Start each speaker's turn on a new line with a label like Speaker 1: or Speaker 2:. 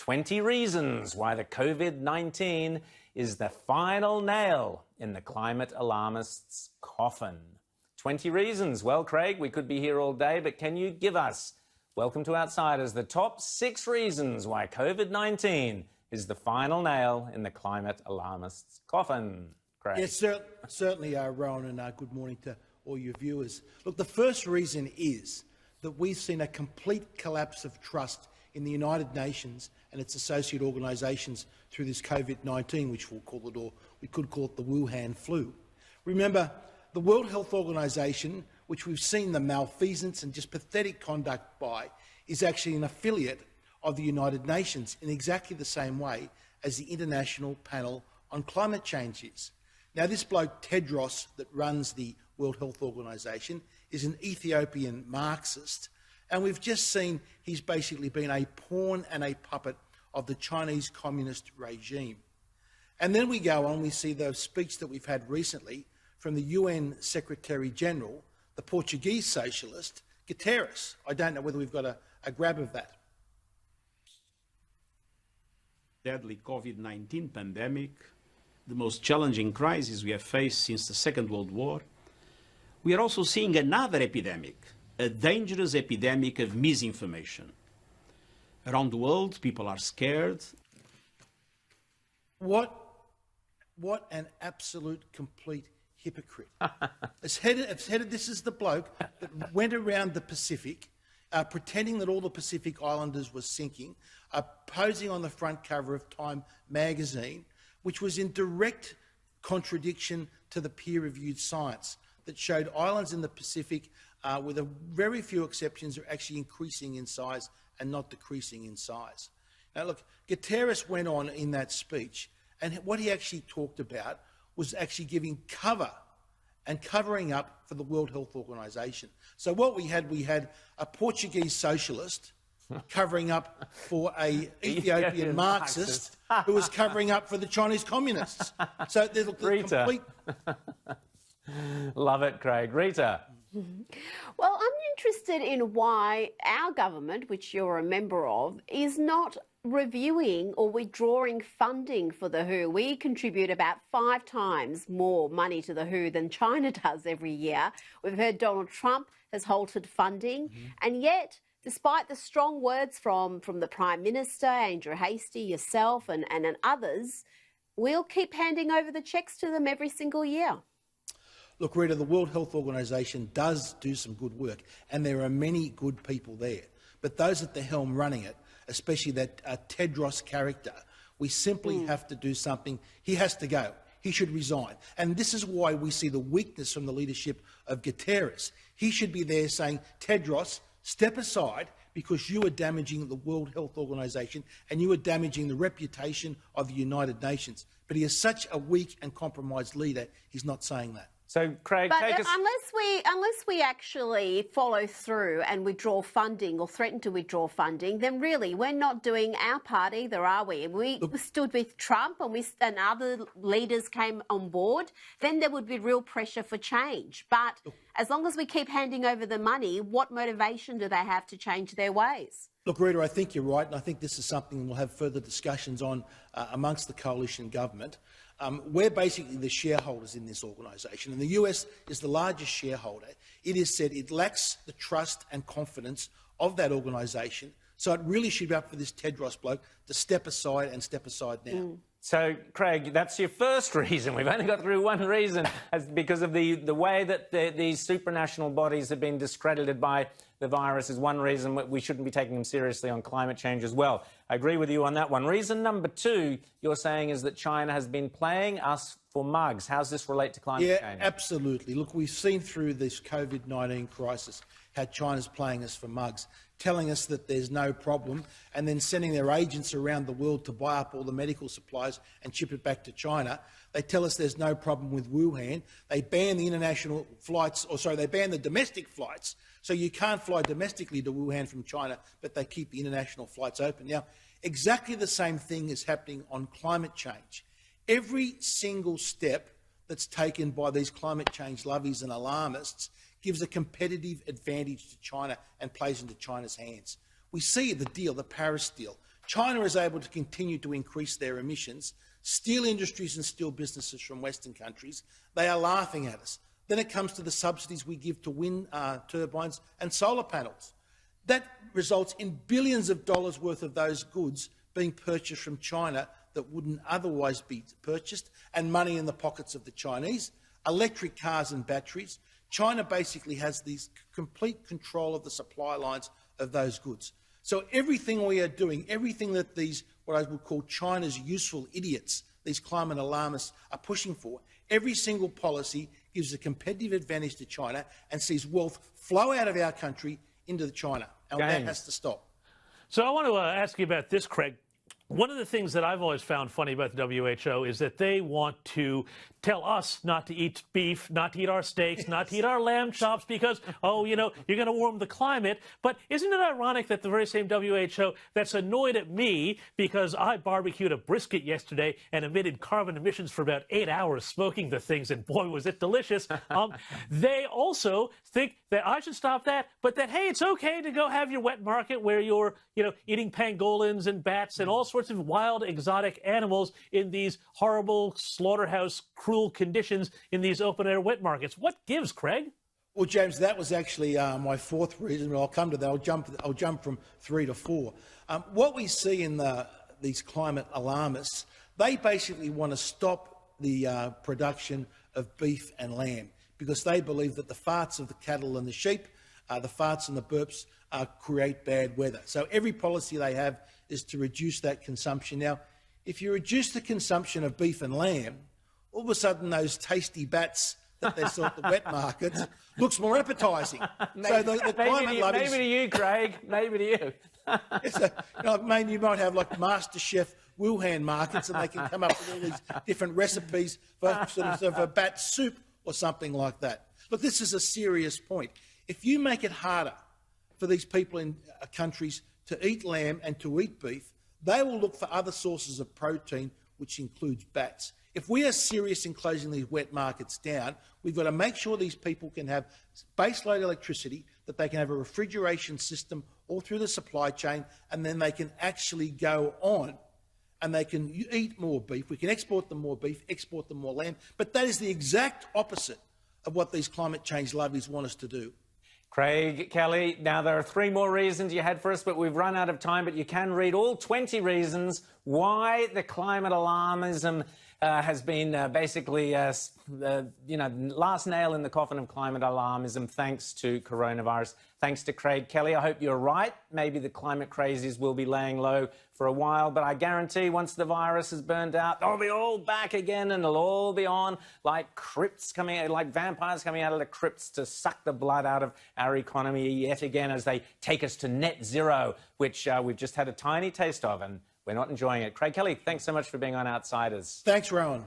Speaker 1: 20 reasons why the COVID-19 is the final nail in the climate alarmists' coffin. 20 reasons. Well, Craig, we could be here all day, but can you give us, welcome to Outsiders, the top 6 reasons why COVID-19 is the final nail in the climate alarmists' coffin? Craig.
Speaker 2: Yes, certainly, Rowan, and good morning to all your viewers. Look, the first reason is that we've seen a complete collapse of trust in the United Nations and its associate organisations through this COVID-19, which we'll call it, or we could call it the Wuhan flu. Remember, the World Health Organization, which we've seen the malfeasance and just pathetic conduct by, is actually an affiliate of the United Nations in exactly the same way as the International Panel on Climate Change is. Now, this bloke, Tedros, that runs the World Health Organization, is an Ethiopian Marxist, and we've just seen he's basically been a pawn and a puppet of the Chinese Communist regime. And then we go on, we see the speech that we've had recently from the UN Secretary-General, the Portuguese socialist, Guterres. I don't know whether we've got a grab of that.
Speaker 3: Deadly COVID-19 pandemic, the most challenging crisis we have faced since the Second World War. We are also seeing another epidemic, a dangerous epidemic of misinformation. Around the world, people are scared.
Speaker 2: What an absolute complete hypocrite. This is the bloke that went around the Pacific, pretending that all the Pacific Islanders were sinking, posing on the front cover of Time magazine, which was in direct contradiction to the peer-reviewed science that showed islands in the Pacific, with a very few exceptions, are actually increasing in size and not decreasing in size. Now look, Guterres went on in that speech, and what he actually talked about was actually giving cover and covering up for the World Health Organization. So what we had a Portuguese socialist covering up for an Ethiopian Marxist who was covering up for the Chinese communists. So there's a complete...
Speaker 1: Love it, Craig. Rita.
Speaker 4: Well, I'm interested in why our government, which you're a member of, is not reviewing or withdrawing funding for the WHO. We contribute about 5 times more money to the WHO than China does every year. We've heard Donald Trump has halted funding, and yet, despite the strong words from the Prime Minister, Andrew Hastie, yourself and others, we'll keep handing over the cheques to them every single year.
Speaker 2: Look, Rita, the World Health Organization does do some good work, and there are many good people there. But those at the helm running it, especially that Tedros character, we simply have to do something. He has to go. He should resign. And this is why we see the weakness from the leadership of Guterres. He should be there saying, Tedros, step aside, because you are damaging the World Health Organization and you are damaging the reputation of the United Nations. But he is such a weak and compromised leader, he's not saying that.
Speaker 1: So, Craig,
Speaker 4: but
Speaker 1: take us...
Speaker 4: unless we actually follow through and withdraw funding or threaten to withdraw funding, then really we're not doing our part either, are we? We stood with Trump and other leaders came on board, then there would be real pressure for change. But as long as we keep handing over the money, what motivation do they have to change their ways?
Speaker 2: Look, Rita, I think you're right, and I think this is something we'll have further discussions on amongst the coalition government. We're basically the shareholders in this organisation, and the US is the largest shareholder. It is said it lacks the trust and confidence of that organisation, so it really should be up for this Tedros bloke to step aside and step aside now.
Speaker 1: So, Craig, that's your first reason. We've only got through one reason, because of the way that these supranational bodies have been discredited by the virus is one reason we shouldn't be taking them seriously on climate change as well. I agree with you on that one. Reason number 2, you're saying, is that China has been playing us for mugs. How does this relate to climate change?
Speaker 2: Yeah, absolutely. Look, we've seen through this COVID-19 crisis how China's playing us for mugs, telling us that there's no problem, and then sending their agents around the world to buy up all the medical supplies and ship it back to China. They tell us there's no problem with Wuhan. They ban the international flights, they ban the domestic flights, so you can't fly domestically to Wuhan from China, but they keep the international flights open. Now, exactly the same thing is happening on climate change. Every single step that's taken by these climate change lovies and alarmists gives a competitive advantage to China and plays into China's hands. We see the deal, the Paris deal. China is able to continue to increase their emissions. Steel industries and steel businesses from Western countries, they are laughing at us. Then it comes to the subsidies we give to wind turbines and solar panels. That results in billions of dollars worth of those goods being purchased from China that wouldn't otherwise be purchased, and money in the pockets of the Chinese. Electric cars and batteries. China basically has these complete control of the supply lines of those goods. So everything we are doing, everything that these, what I would call China's useful idiots, these climate alarmists are pushing for, every single policy gives a competitive advantage to China and sees wealth flow out of our country into China. And that has to stop.
Speaker 5: So I want to ask you about this, Craig. One of the things that I've always found funny about the WHO is that they want to tell us not to eat beef, not to eat our steaks, not to eat our lamb chops because, oh, you know, you're going to warm the climate. But isn't it ironic that the very same WHO that's annoyed at me because I barbecued a brisket yesterday and emitted carbon emissions for about 8 hours smoking the things, and boy, was it delicious. They also think that I should stop that, but that, hey, it's okay to go have your wet market where you're, you know, eating pangolins and bats and all sorts of wild exotic animals in these horrible slaughterhouse cruel conditions in these open-air wet markets. What gives, Craig?
Speaker 2: Well, James, that was actually my fourth reason, but I'll come to that. I'll jump from 3 to 4. What we see in these climate alarmists, they basically want to stop the production of beef and lamb because they believe that the farts of the cattle and the sheep, the farts and the burps create bad weather. So every policy they have is to reduce that consumption. Now, if you reduce the consumption of beef and lamb, all of a sudden those tasty bats that they sell at the wet markets looks more appetising. So the climate lovers...
Speaker 1: Maybe to you, Craig. Maybe to you.
Speaker 2: Maybe you might have like MasterChef Wuhan markets and they can come up with all these different recipes for sort of a bat soup or something like that. Look, this is a serious point. If you make it harder for these people in countries to eat lamb and to eat beef, they will look for other sources of protein, which includes bats. If we are serious in closing these wet markets down, we've got to make sure these people can have baseload electricity, that they can have a refrigeration system all through the supply chain, and then they can actually go on and they can eat more beef. We can export them more beef, export them more lamb. But that is the exact opposite of what these climate change lovelies want us to do.
Speaker 1: Craig Kelly, now there are 3 more reasons you had for us, but we've run out of time. But you can read all 20 reasons why the climate alarmism has been basically, last nail in the coffin of climate alarmism thanks to coronavirus. Thanks to Craig Kelly. I hope you're right. Maybe the climate crazies will be laying low for a while, but I guarantee once the virus is burned out, they'll be all back again and it'll all be on like crypts coming out, like vampires coming out of the crypts to suck the blood out of our economy yet again as they take us to net zero, which we've just had a tiny taste of and we're not enjoying it. Craig Kelly, thanks so much for being on Outsiders.
Speaker 2: Thanks, Rowan.